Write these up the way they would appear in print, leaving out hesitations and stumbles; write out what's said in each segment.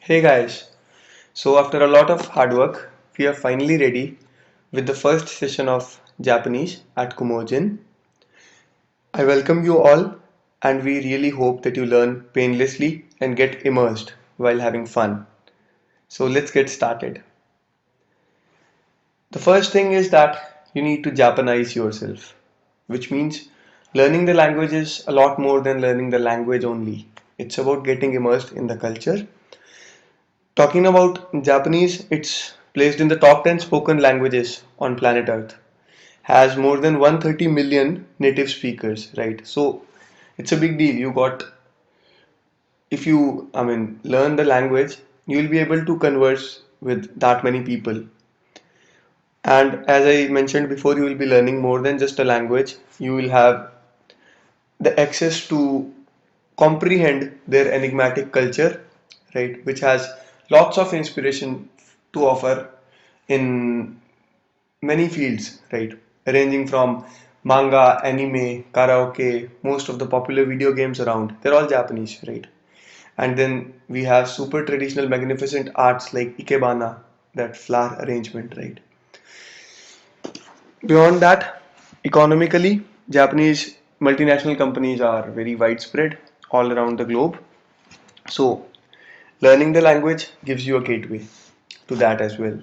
Hey guys, so after a lot of hard work, we are finally ready with the first session of Japanese at Kumoujin. I welcome you all and we really hope that you learn painlessly and get immersed while having fun. So let's get started. The first thing is that you need to Japanize yourself, which means learning the language is a lot more than learning the language only. It's about getting immersed in the culture. Talking about Japanese, it's placed in the top 10 spoken languages on planet Earth. Has more than 130 million native speakers, right? So it's a big deal. If you, learn the language, you'll be able to converse with that many people. And as I mentioned before, you will be learning more than just a language. You will have the access to comprehend their enigmatic culture, right? Which has lots of inspiration to offer in many fields, right? Ranging from manga, anime, karaoke, most of the popular video games around, they're all Japanese, right? And then we have super traditional, magnificent arts like ikebana, that flower arrangement, right? Beyond that, economically, Japanese multinational companies are very widespread all around the globe. So, learning the language gives you a gateway to that as well.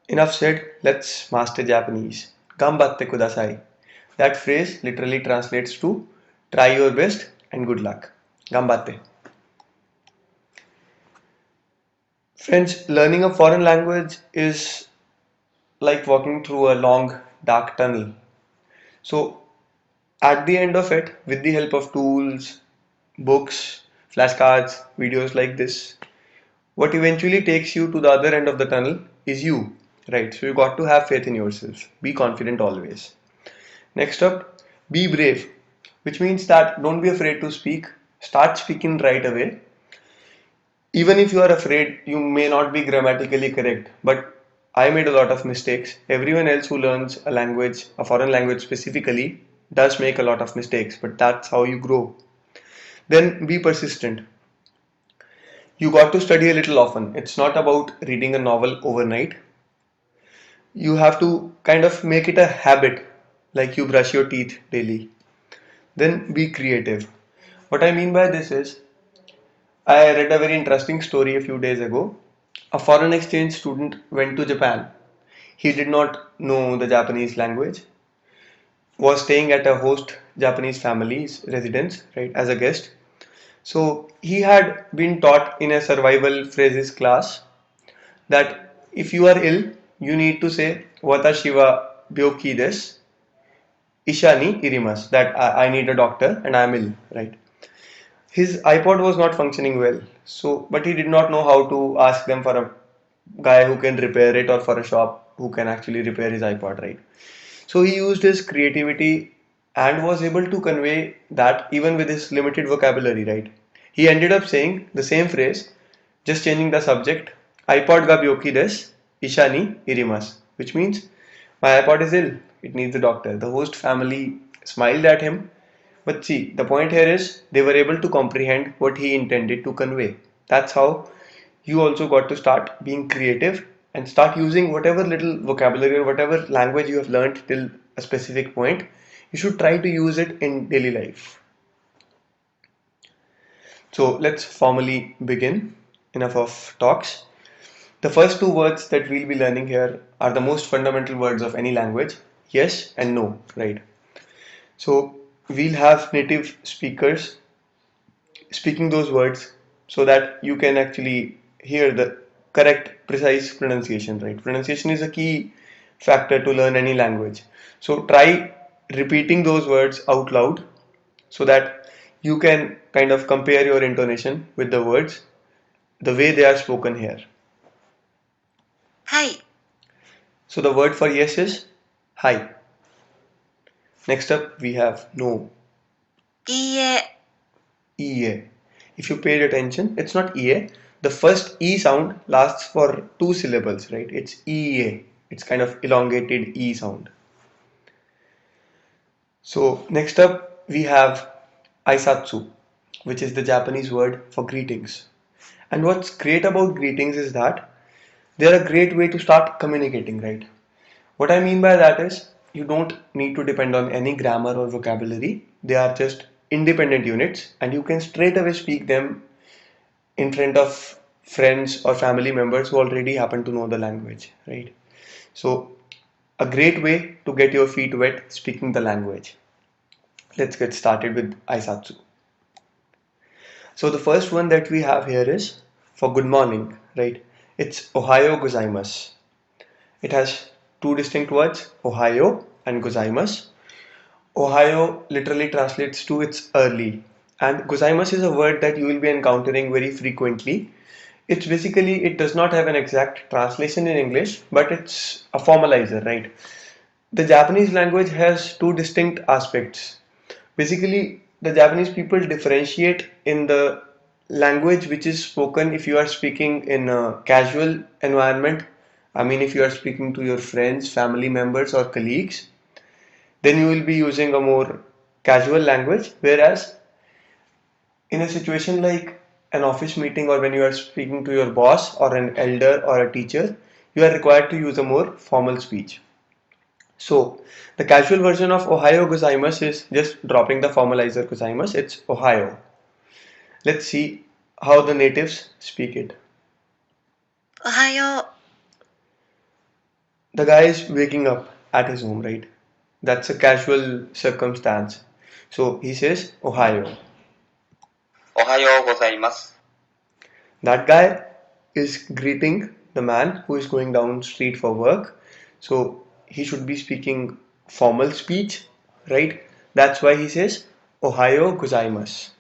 Enough said, let's master Japanese. Gambatte kudasai. That phrase literally translates to try your best and good luck. Gambatte. Friends, learning a foreign language is like walking through a long dark tunnel. So, at the end of it, with the help of tools, books, flashcards, videos like this, what eventually takes you to the other end of the tunnel is you, right? So, you got to have faith in yourself. Be confident always. Next up, be brave, which means that don't be afraid to speak. Start speaking right away. Even if you are afraid, you may not be grammatically correct, but I made a lot of mistakes. Everyone else who learns a language, a foreign language specifically, does make a lot of mistakes, but that's how you grow. Then be persistent. You got to study a little often. It's not about reading a novel overnight. You have to kind of make it a habit, like you brush your teeth daily. Then be creative. What I mean by this is, I read a very interesting story a few days ago. A foreign exchange student went to Japan. He did not know the Japanese language, was staying at a host Japanese family's residence, right, as a guest. So he had been taught in a survival phrases class that if you are ill, you need to say Watashi wa byoki desu, ishani irimasu, that I need a doctor and I am ill, right? His iPod was not functioning well, so but he did not know how to ask them for a guy who can repair it or for a shop who can actually repair his iPod, right? So he used his creativity and was able to convey that even with his limited vocabulary, right? He ended up saying the same phrase, just changing the subject. iPod ga byoki desu, ishani irimasu, which means my iPod is ill. It needs a doctor. The host family smiled at him, but see, the point here is they were able to comprehend what he intended to convey. That's how you also got to start being creative and start using whatever little vocabulary or whatever language you have learned till a specific point. You should try to use it in daily life. So let's formally begin. Enough of talks. The first two words that we'll be learning here are the most fundamental words of any language, yes and no, right? So we'll have native speakers speaking those words so that you can actually hear the correct, precise pronunciation, right? Pronunciation is a key factor to learn any language. So try repeating those words out loud so that you can kind of compare your intonation with the words, the way they are spoken here. はい、So the word for yes is hi. Next up we have no, いいえ、ie. If you paid attention, it's not ie. The first e sound lasts for two syllables, right? It's ie. It's kind of elongated e sound. So next up we have aisatsu, which is the Japanese word for greetings. And what's great about greetings is that they're a great way to start communicating, right? What I mean by that is you don't need to depend on any grammar or vocabulary. They are just independent units and you can straight away speak them in front of friends or family members who already happen to know the language, right? So, a great way to get your feet wet speaking the language. Let's get started with Aisatsu. So, the first one that we have here is for good morning, right? It's Ohayo gozaimasu. It has two distinct words, Ohio and gozaimasu. Ohio literally translates to it's early, and gozaimasu is a word that you will be encountering very frequently. It's basically, it does not have an exact translation in English, but it's a formalizer, right? The Japanese language has two distinct aspects. Basically, the Japanese people differentiate in the language which is spoken if you are speaking in a casual environment. I mean, if you are speaking to your friends, family members, or colleagues, then you will be using a more casual language. Whereas in a situation like an office meeting or when you are speaking to your boss or an elder or a teacher, you are required to use a more formal speech. So, the casual version of Ohio gozaimasu is just dropping the formalizer gozaimasu. It's Ohio. Let's see how the natives speak it. おはよう。The guy is waking up at his home, right? That's a casual circumstance. So he says Ohio. おはようございます。That guy is greeting the man who is going down street for work. So he should be speaking formal speech, right? That's why he says Ohio gozaimasu.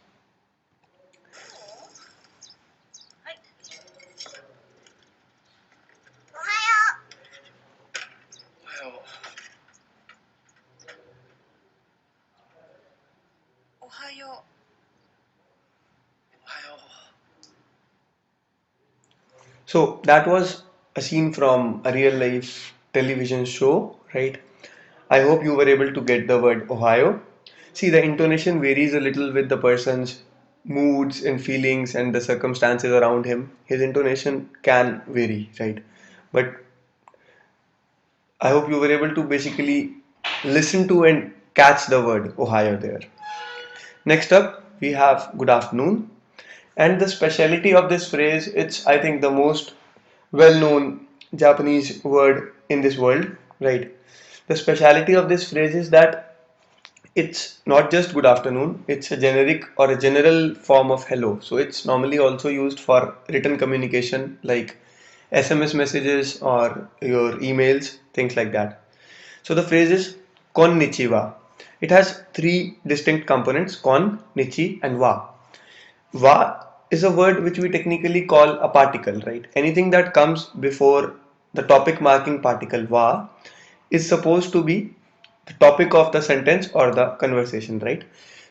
おはよう。おはよう。So that was a scene from a real life television show, right? I hope you were able to get the word Ohio. See, the intonation varies a little with the person's moods and feelings and the circumstances around him. His intonation can vary, right? But I hope you were able to basically listen to and catch the word Ohio there. Next up, we have good afternoon. And the speciality of this phrase, it's I think the most well-known Japanese word in this world, right? The speciality of this phrase is that it's not just good afternoon, it's a generic or a general form of hello. So it's normally also used for written communication like SMS messages or your emails, things like that. So the phrase is konnichiwa. It has three distinct components, kon, nichi, and wa. Va is a word which we technically call a particle, right? Anything that comes before the topic marking particle va is supposed to be the topic of the sentence or the conversation, right?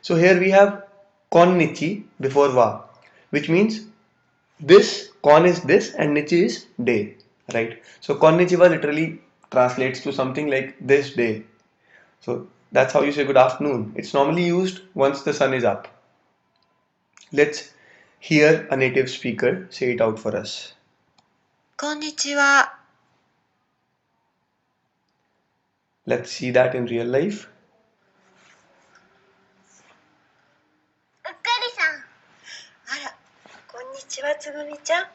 So here we have konnichi before va, which means this kon is this and nichi is day, right? So konnichiwa literally translates to something like this day. So that's how you say good afternoon. It's normally used once the sun is up. Let's hear a native speaker say it out for us. こんにちは。Let's see that in real life. うっかりさん。あら、こんにちは、つぐみちゃん。